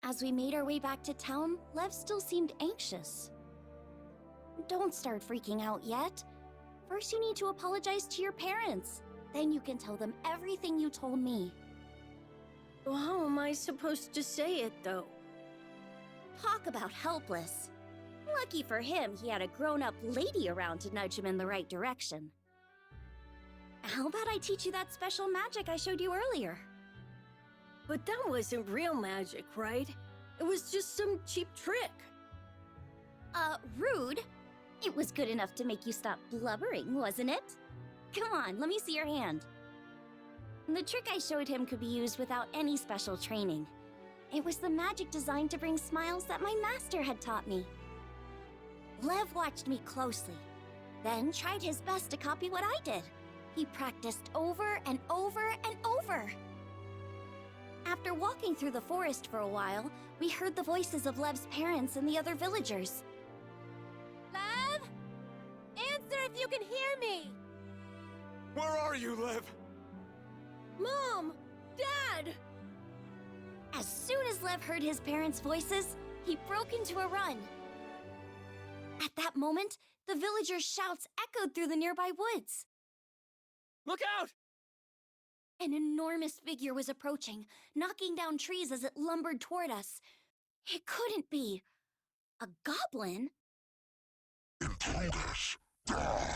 As we made our way back to town, Lev still seemed anxious. Don't start freaking out yet. First, you need to apologize to your parents. Then you can tell them everything you told me. Well, how am I supposed to say it, though? Talk about helpless. Lucky for him, he had a grown-up lady around to nudge him in the right direction. How about I teach you that special magic I showed you earlier? But that wasn't real magic, right? It was just some cheap trick. Rude. It was good enough to make you stop blubbering, wasn't it? Come on, let me see your hand. The trick I showed him could be used without any special training. It was the magic designed to bring smiles that my master had taught me. Lev watched me closely, then tried his best to copy what I did. He practiced over and over and over. After walking through the forest for a while, we heard the voices of Lev's parents and the other villagers. Lev? Answer if you can hear me! Where are you, Lev? Mom! Dad! As soon as Lev heard his parents' voices, he broke into a run. At that moment, the villagers' shouts echoed through the nearby woods. Look out! An enormous figure was approaching, knocking down trees as it lumbered toward us. It couldn't be a goblin. Intruders, die!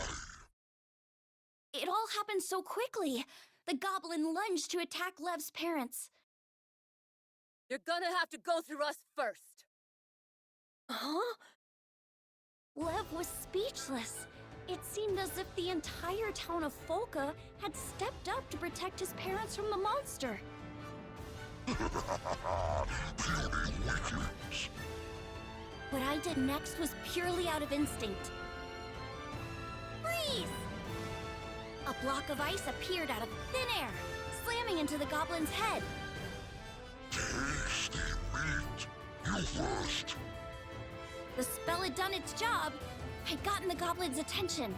It all happened so quickly. The goblin lunged to attack Lev's parents. You're gonna have to go through us first. Huh? Lev was speechless. It seemed as if the entire town of Folka had stepped up to protect his parents from the monster. Puny weaklings! What I did next was purely out of instinct. Freeze! A block of ice appeared out of thin air, slamming into the goblin's head. Tasty meat! You first! The spell had done its job. I'd gotten the goblin's attention.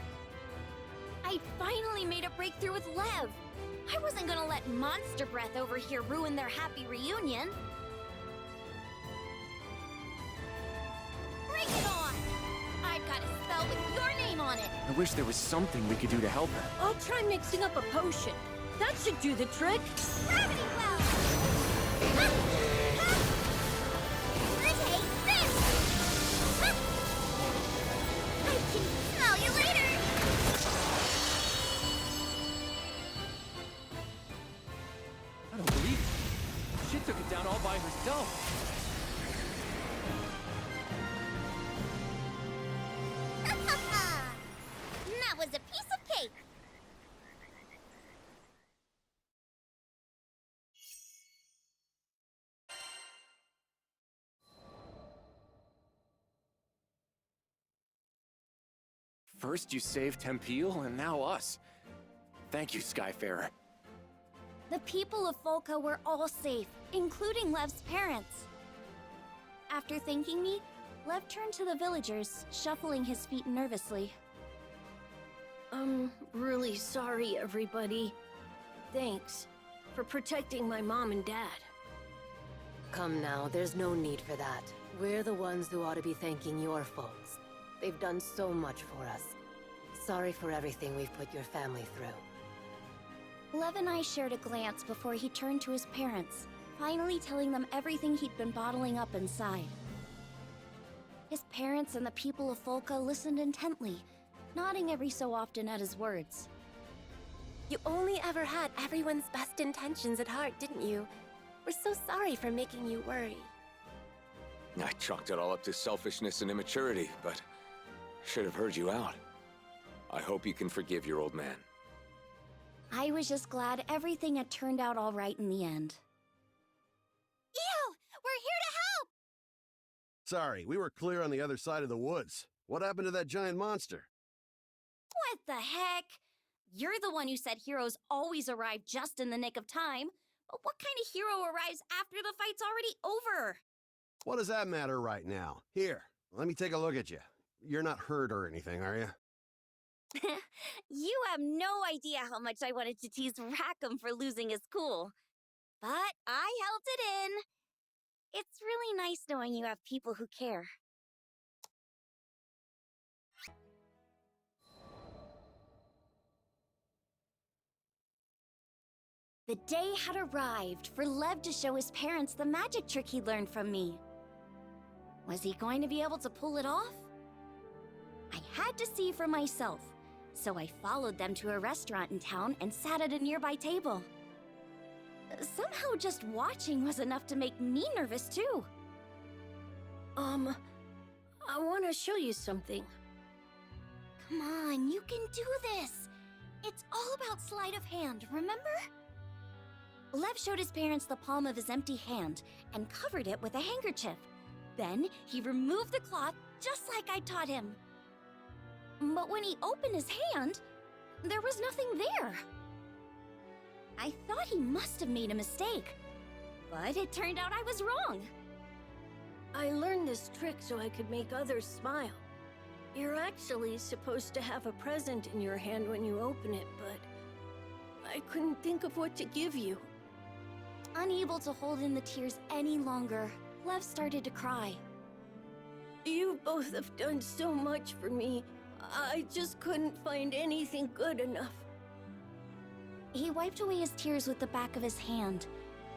I finally made a breakthrough with Lev. I wasn't gonna let monster breath over here ruin their happy reunion. Bring it on! I've got a spell with your name on it. I wish there was something we could do to help her. I'll try mixing up a potion. That should do the trick. Gravity well! Take this! I can smell you later! I don't believe it. She took it down all by herself. That was a piece of cake! First you saved Tempeel, and now us. Thank you, Skyfarer. The people of Folka were all safe, including Lev's parents. After thanking me, Lev turned to the villagers, shuffling his feet nervously. I'm really sorry, everybody. Thanks for protecting my mom and dad. Come now, there's no need for that. We're the ones who ought to be thanking your folks. They've done so much for us. Sorry for everything we've put your family through. Lev and I shared a glance before he turned to his parents, finally telling them everything he'd been bottling up inside. His parents and the people of Folka listened intently, nodding every so often at his words. You only ever had everyone's best intentions at heart, didn't you? We're so sorry for making you worry. I chalked it all up to selfishness and immaturity, but should have heard you out. I hope you can forgive your old man. I was just glad everything had turned out all right in the end. Ew! We're here to help! Sorry, we were clear on the other side of the woods. What happened to that giant monster? What the heck? You're the one who said heroes always arrive just in the nick of time. But what kind of hero arrives after the fight's already over? What does that matter right now? Here, let me take a look at you. You're not hurt or anything, are you? You have no idea how much I wanted to tease Rackham for losing his cool. But I held it in. It's really nice knowing you have people who care. The day had arrived for Lev to show his parents the magic trick he learned from me. Was he going to be able to pull it off? I had to see for myself, so I followed them to a restaurant in town and sat at a nearby table. Somehow just watching was enough to make me nervous too. I want to show you something. Come on, you can do this! It's all about sleight of hand, remember? Lev showed his parents the palm of his empty hand and covered it with a handkerchief. Then he removed the cloth just like I taught him. But when he opened his hand, there was nothing there. I thought he must have made a mistake, but it turned out I was wrong. I learned this trick so I could make others smile. You're actually supposed to have a present in your hand when you open it, but I couldn't think of what to give you. Unable to hold in the tears any longer, Lev started to cry. You both have done so much for me. I just couldn't find anything good enough. He wiped away his tears with the back of his hand,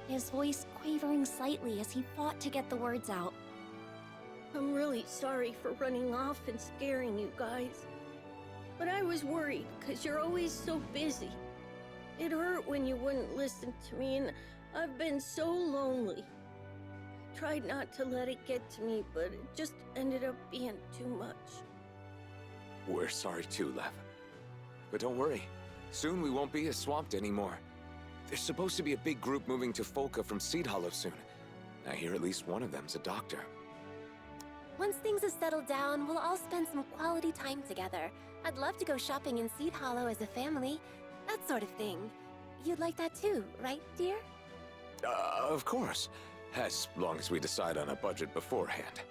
his voice quavering slightly as he fought to get the words out. I'm really sorry for running off and scaring you guys. But I was worried because you're always so busy. It hurt when you wouldn't listen to me, and I've been so lonely. Tried not to let it get to me, but it just ended up being too much. We're sorry too, Lev. But don't worry. Soon we won't be as swamped anymore. There's supposed to be a big group moving to Folka from Seed Hollow soon. I hear at least one of them's a doctor. Once things have settled down, we'll all spend some quality time together. I'd love to go shopping in Seed Hollow as a family. That sort of thing. You'd like that too, right, dear? Of course. As long as we decide on a budget beforehand.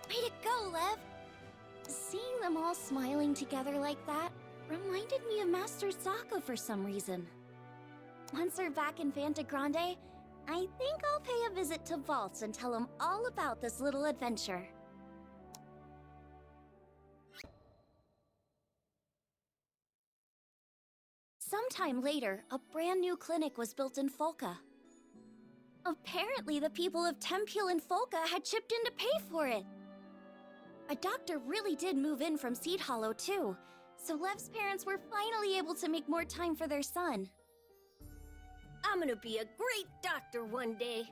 Way to go, Lev! Seeing them all smiling together like that reminded me of Master Sokka for some reason. Once we're back in Fanta Grande, I think I'll pay a visit to Vaults and tell him all about this little adventure. Sometime later, a brand new clinic was built in Folka. Apparently, the people of Tempule and Folka had chipped in to pay for it. A doctor really did move in from Seed Hollow, too, so Lev's parents were finally able to make more time for their son. I'm gonna be a great doctor one day.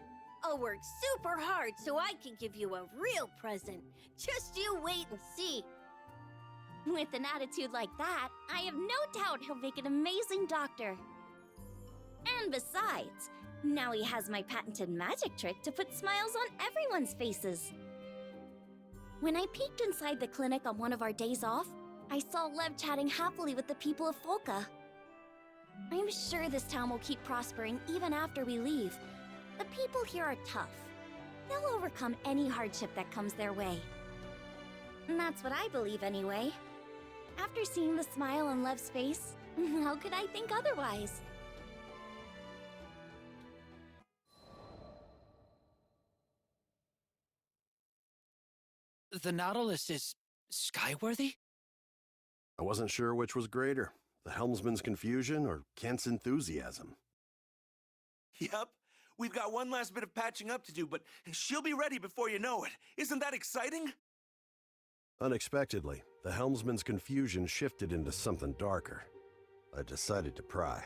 I'll work super hard so I can give you a real present. Just you wait and see. With an attitude like that, I have no doubt he'll make an amazing doctor. And besides, now he has my patented magic trick to put smiles on everyone's faces. When I peeked inside the clinic on one of our days off, I saw Lev chatting happily with the people of Folka. I'm sure this town will keep prospering even after we leave. The people here are tough. They'll overcome any hardship that comes their way. And that's what I believe anyway. After seeing the smile on Lev's face, how could I think otherwise? The Nautilus is skyworthy? I wasn't sure which was greater, the helmsman's confusion or Kent's enthusiasm. Yep. We've got one last bit of patching up to do, but she'll be ready before you know it. Isn't that exciting? Unexpectedly, the helmsman's confusion shifted into something darker. I decided to pry.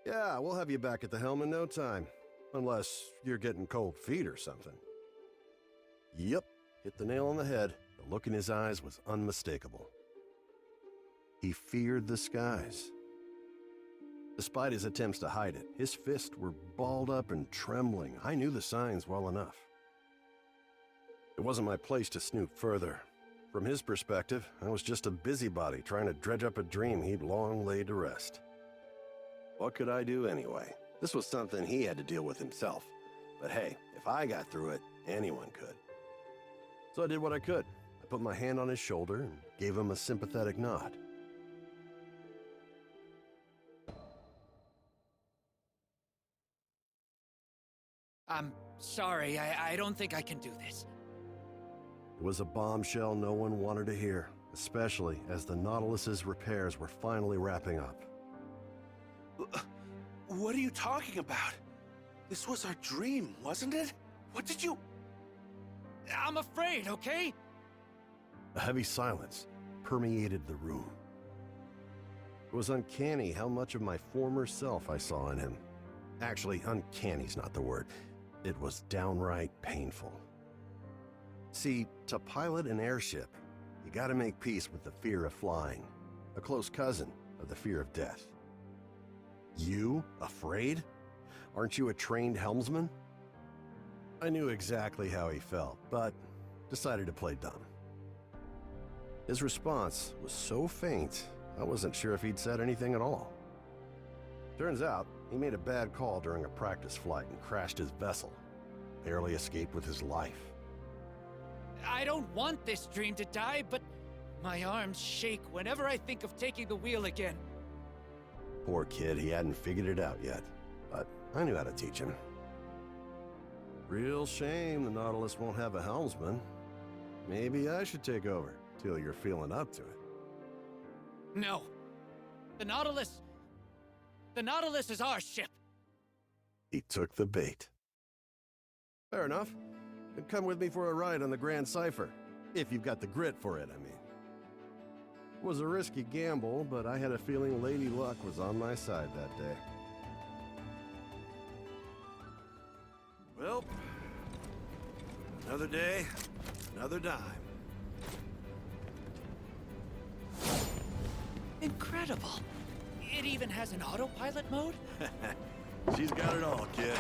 Yeah, we'll have you back at the helm in no time. Unless you're getting cold feet or something. Yep, hit the nail on the head. The look in his eyes was unmistakable. He feared the skies. Despite his attempts to hide it, his fists were balled up and trembling. I knew the signs well enough. It wasn't my place to snoop further. From his perspective, I was just a busybody trying to dredge up a dream he'd long laid to rest. What could I do anyway? This was something he had to deal with himself. But hey, if I got through it, anyone could. So I did what I could. I put my hand on his shoulder and gave him a sympathetic nod. I'm sorry, I don't think I can do this. It was a bombshell no one wanted to hear, especially as the Nautilus's repairs were finally wrapping up. What are you talking about? This was our dream, wasn't it? What did you... I'm afraid, okay? A heavy silence permeated the room. It was uncanny how much of my former self I saw in him. Actually, uncanny's not the word. It was downright painful. See, to pilot an airship, you gotta make peace with the fear of flying, a close cousin of the fear of death. You? Afraid? Aren't you a trained helmsman? I knew exactly how he felt, but decided to play dumb. His response was so faint, I wasn't sure if he'd said anything at all. Turns out, he made a bad call during a practice flight and crashed his vessel. Barely escaped with his life. I don't want this dream to die, but my arms shake whenever I think of taking the wheel again. Poor kid, he hadn't figured it out yet, but I knew how to teach him. Real shame the Nautilus won't have a helmsman. Maybe I should take over, till you're feeling up to it. No. The Nautilus is our ship. He took the bait. Fair enough. Then come with me for a ride on the Grand Cipher. If you've got the grit for it, I mean. It was a risky gamble, but I had a feeling Lady Luck was on my side that day. Well, another day, another dime. Incredible. It even has an autopilot mode? She's got it all, kid.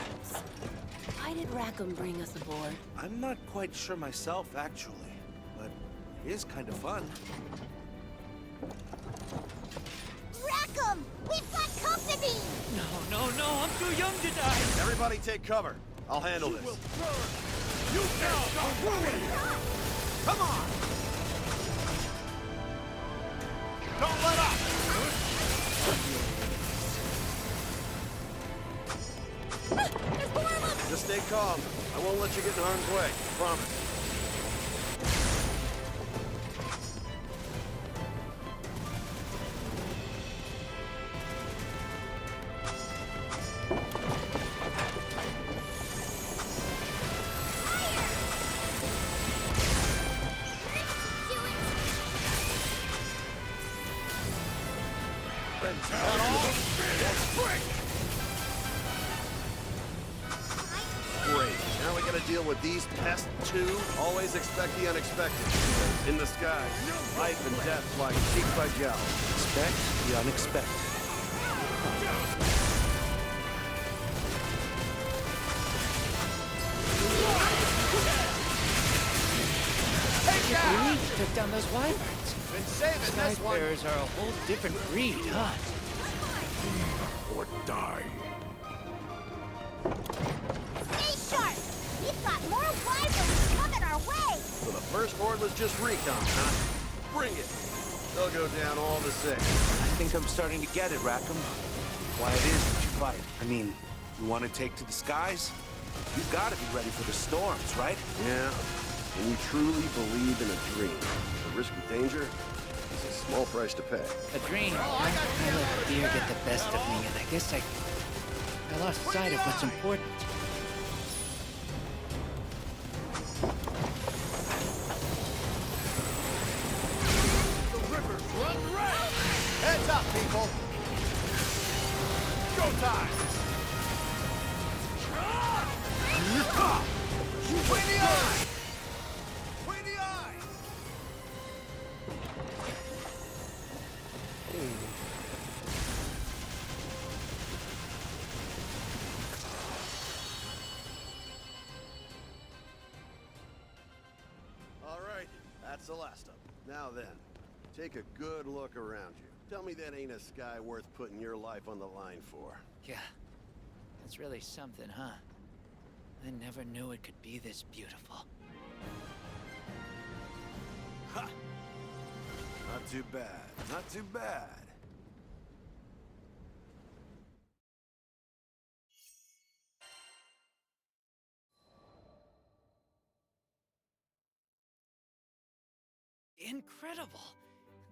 Why did Rackham bring us aboard? I'm not quite sure myself, actually. But it is kind of fun. Rackham! We've got company! No, I'm too young to die! Everybody take cover. I'll handle this. You Come on! Don't let up! There's more of them! Just stay calm. I won't let you get in harm's way. Promise. Great. Now we gotta deal with these pests too. Always expect the unexpected. In the sky, life and death fly cheek by jowl. Expect the unexpected. We took down those wyverns. Been saving this one. Skyfarers are a whole different breed, huh? Or die. Stay sharp! We've got more wyverns coming our way! So the first horde was just recon, huh? Bring it. They'll go down all the same. I think I'm starting to get it, Rackham. Why it is that you fight. I mean, you want to take to the skies? You've got to be ready for the storms, right? Yeah. When you truly believe in a dream, the risk of danger is a small price to pay. A dream. I let fear get the best of me, and I guess I lost sight of what's important. The rivers run red! Heads up, people! Go time! Between the eye! Between the eye! All right, that's the last of them. Now then, take a good look around you. Tell me that ain't a sky worth putting your life on the line for. Yeah, that's really something, huh? I never knew it could be this beautiful. Ha! Not too bad, not too bad. incredible.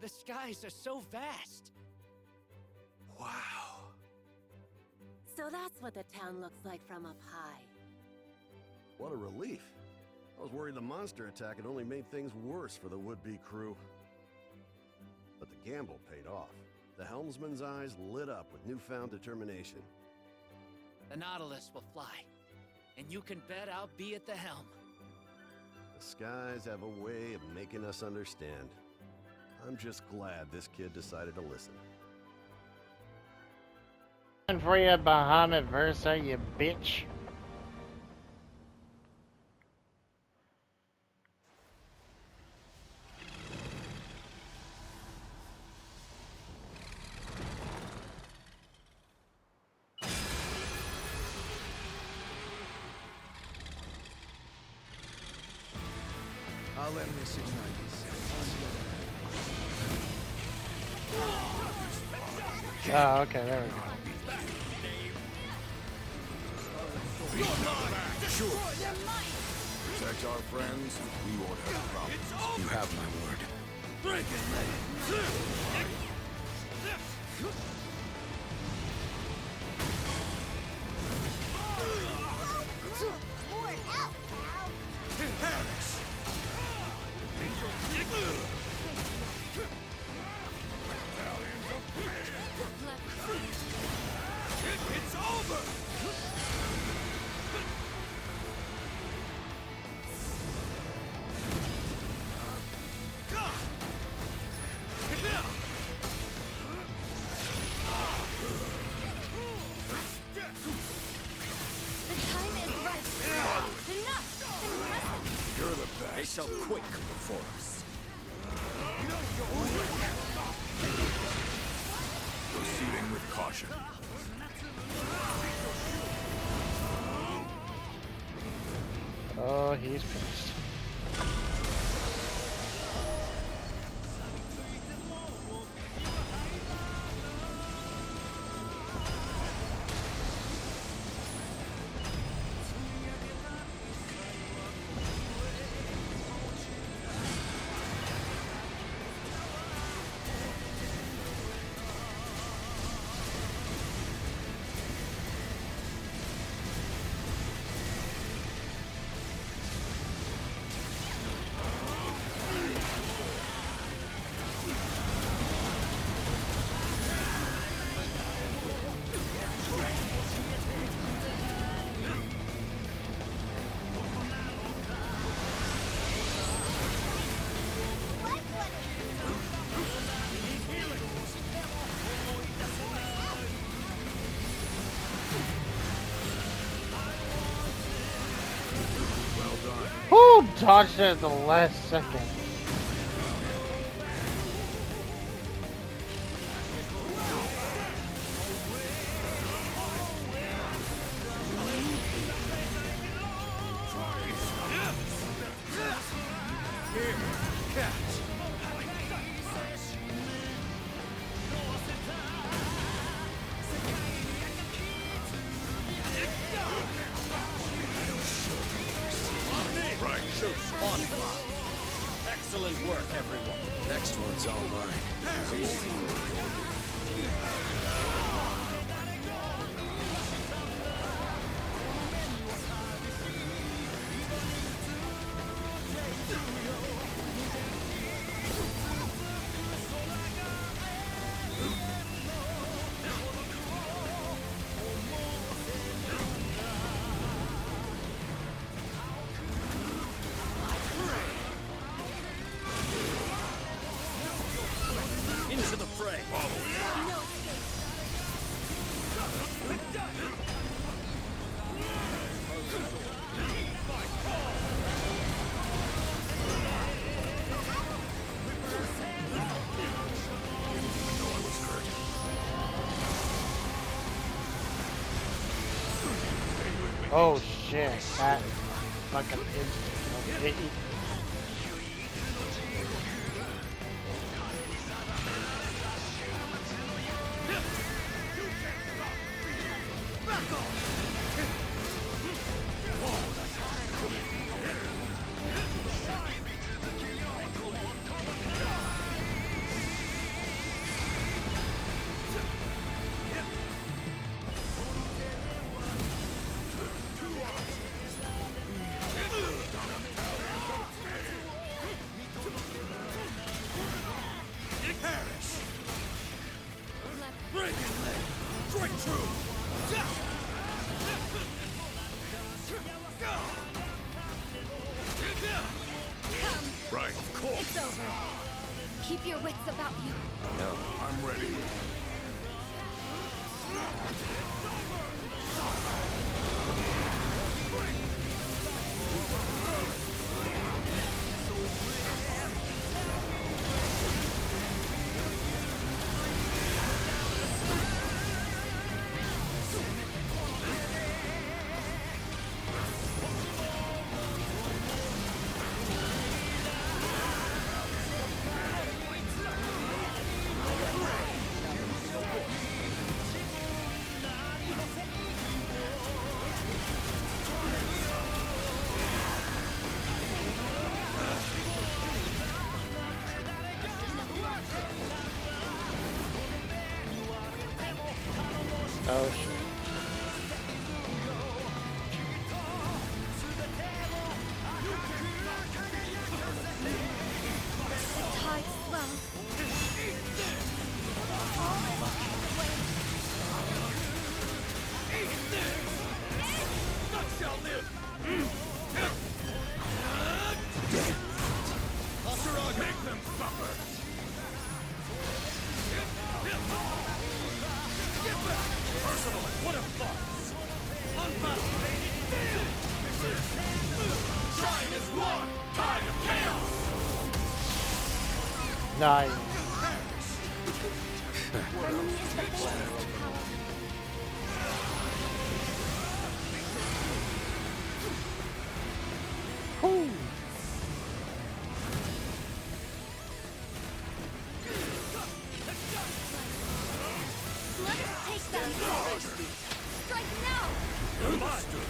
The skies are so vast. Wow. So that's what the town looks like from up high. What a relief. I was worried the monster attack had only made things worse for the would-be crew. But the gamble paid off. The helmsman's eyes lit up with newfound determination. The Nautilus will fly, and you can bet I'll be at the helm. The skies have a way of making us understand. I'm just glad this kid decided to listen. And for your Bahamut Versa, you bitch. I'll end this in nights. Oh, okay, there we go. Sure. Protect our friends, we won't have problems. You have my word. Break it, it's over! You're the best. They shall quake before us. Proceeding with caution. Oh, he's pissed. Who dodged it at the last second? Excellent work, everyone. Next one's all mine. Into the fray. Oh shit, that fucking instant. Strike true! Right, of course. It's over. Keep your wits about you. No. I'm ready. Oh shit. The tide swells. Make them suffer! Personal, what a farce! Unbound! Shine is one! Tide of chaos! Nice. Harmony is the basis of power. Whew. Let us take them. Strike now. Understood.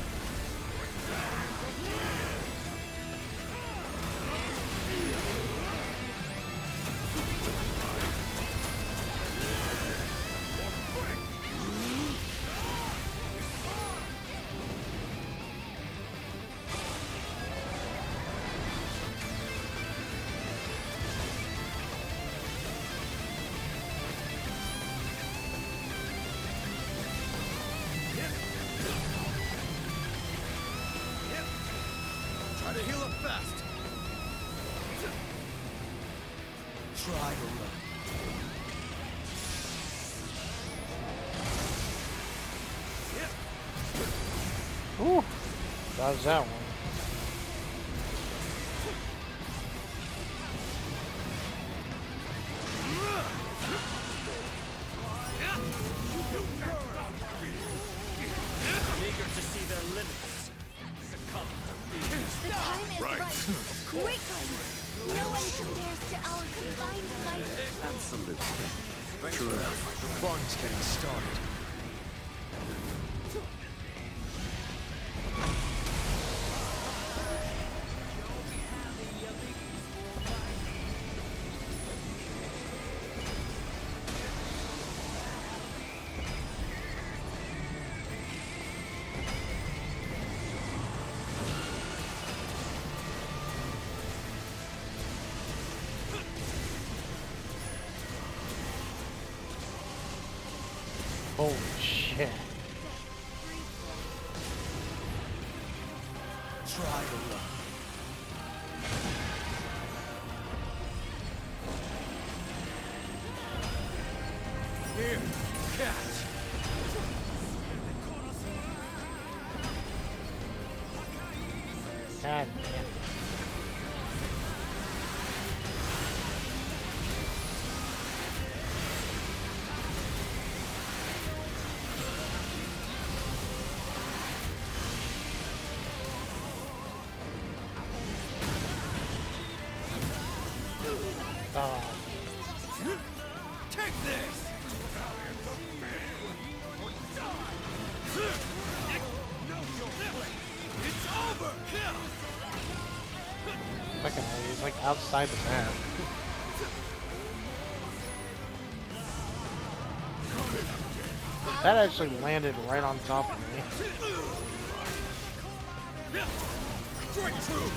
Try to heal up fast. Try to run. Ooh. Dodge that one. I'm eager to see their limits. Succumb. The time is right. Quickly. No one compares to our combined might. Absolutely. True enough. The fun's getting started. Holy shit. Try to run. Here, catch. God damn. Oh. Take this! It's over! Fucking hell, he's like outside the map. That actually landed right on top of me. Strike true!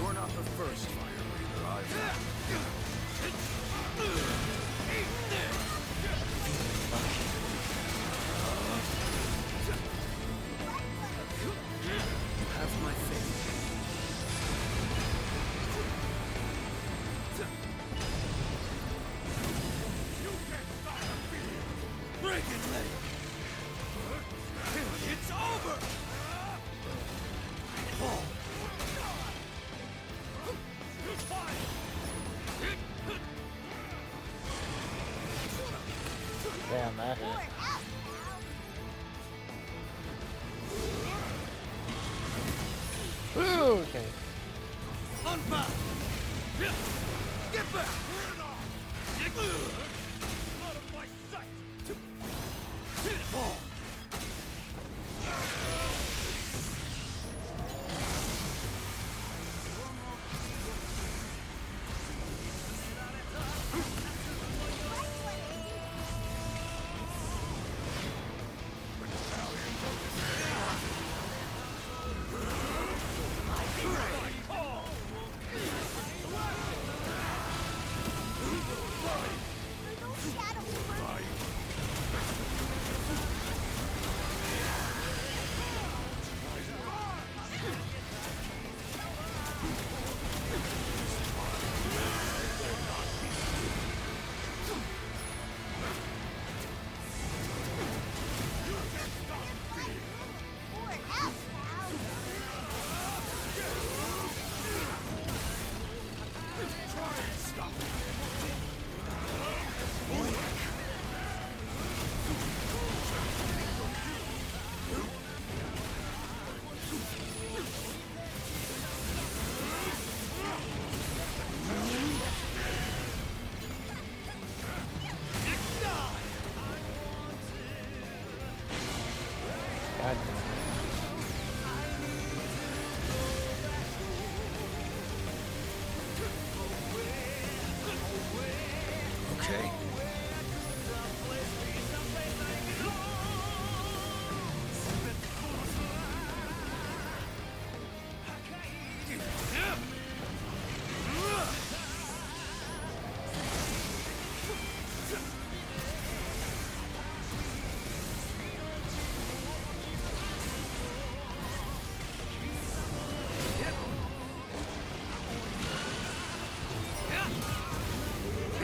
You're not the first fire breather You have my faith. Break it, leg. It's over. Damn, that hit. Ooh, okay. Unbound. Get back. Out of my sight. God. Okay.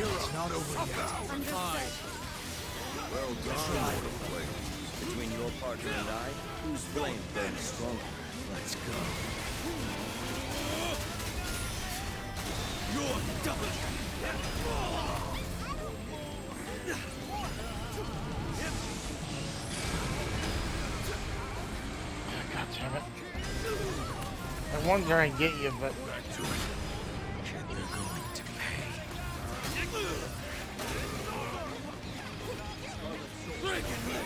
It's not over yet. Fine. Well done, Lord of Flames. Between your partner and I, whose flame burns stronger? Let's go. You're done. God damn it. I wanted to try and get you, but... Back to it. You're going to pay. Break it, leg.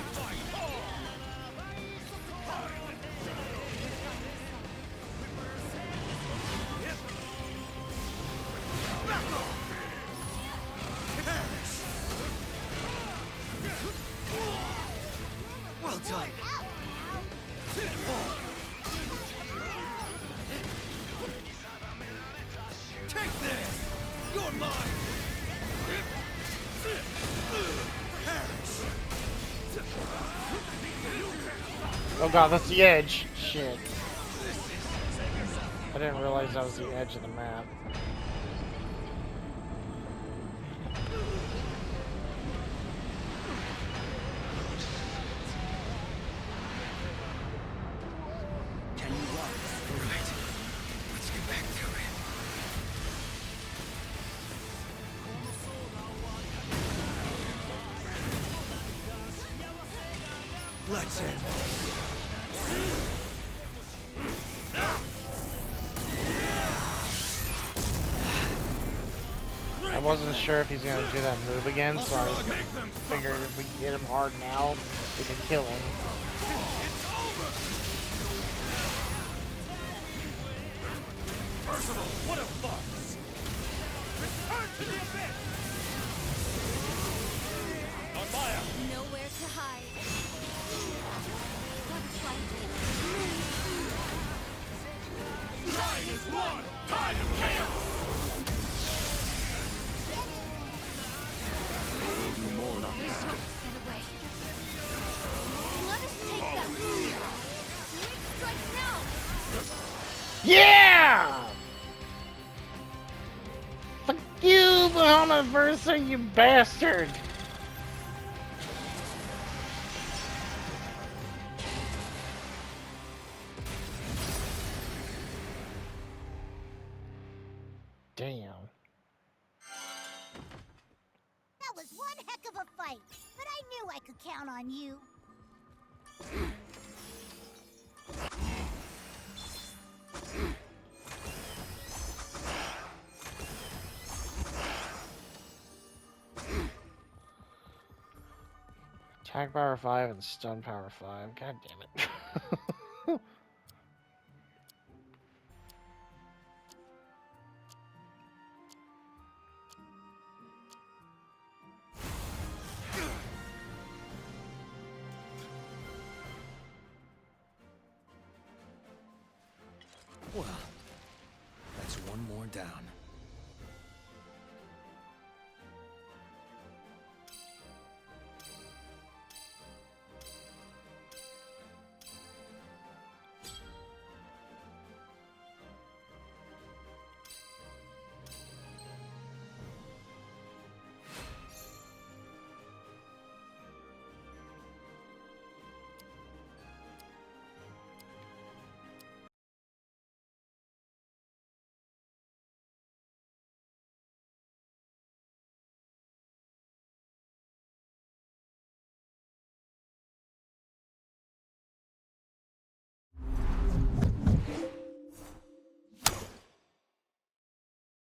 Well done. Take this! You're mine! Oh god, that's the edge. Shit. I didn't realize that was the edge of the map. Can you run? Right. Let's get back to it. Let's end this. I wasn't sure if he's gonna do that move again, so I figured if we hit him hard now, we can kill him. Percival, what a farce! Return to the abyss! Amaya! Nowhere to hide. Time is one! Time Oklahoma Versa, you bastard! Damn. That was one heck of a fight, but I knew I could count on you. Attack power 5 and stun power 5. God damn it. Well, that's one more down.